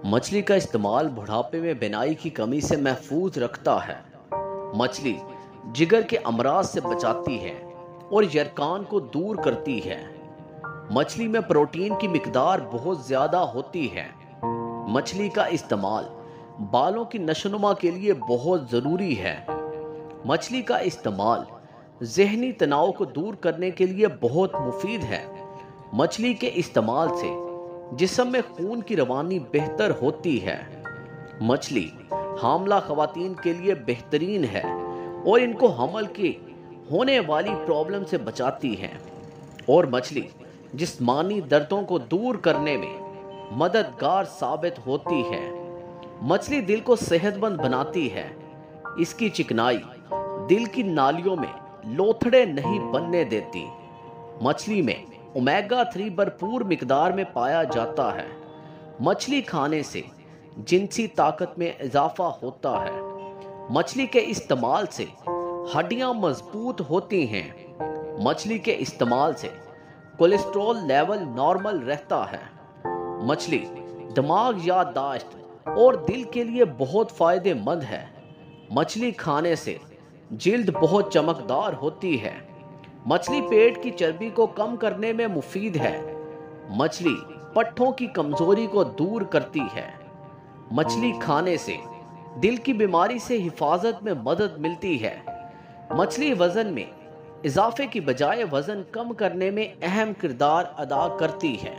मछली का इस्तेमाल बुढ़ापे में बिनाई की कमी से महफूज रखता है। मछली जिगर के अमराज से बचाती है और यरकान को दूर करती है। मछली में प्रोटीन की मिकदार बहुत ज़्यादा होती है। मछली का इस्तेमाल बालों की नशोनुमा के लिए बहुत ज़रूरी है। मछली का इस्तेमाल ज़हनी तनाव को दूर करने के लिए बहुत मुफीद है। मछली के इस्तेमाल से जिस्म में खून की रवानी बेहतर होती है। मछली हामला खवातीन के लिए बेहतरीन है और इनको हमल की होने वाली प्रॉब्लम से बचाती है। और मछली जिस्मानी दर्दों को दूर करने में मददगार साबित होती है। मछली दिल को सेहतमंद बनाती है। इसकी चिकनाई दिल की नालियों में लोथड़े नहीं बनने देती। मछली में ओमेगा 3 भरपूर मिकदार में पाया जाता है। मछली खाने से जिनसी ताकत में इजाफा होता है। मछली के इस्तेमाल से हड्डियां मजबूत होती हैं। मछली के इस्तेमाल से कोलेस्ट्रॉल लेवल नॉर्मल रहता है। मछली दिमाग, याददाश्त और दिल के लिए बहुत फायदेमंद है। मछली खाने से जिल्द बहुत चमकदार होती है। मछली पेट की चर्बी को कम करने में मुफीद है। मछली पट्ठों की कमजोरी को दूर करती है। मछली खाने से दिल की बीमारी से हिफाजत में मदद मिलती है। मछली वजन में इजाफे की बजाय वजन कम करने में अहम किरदार अदा करती है।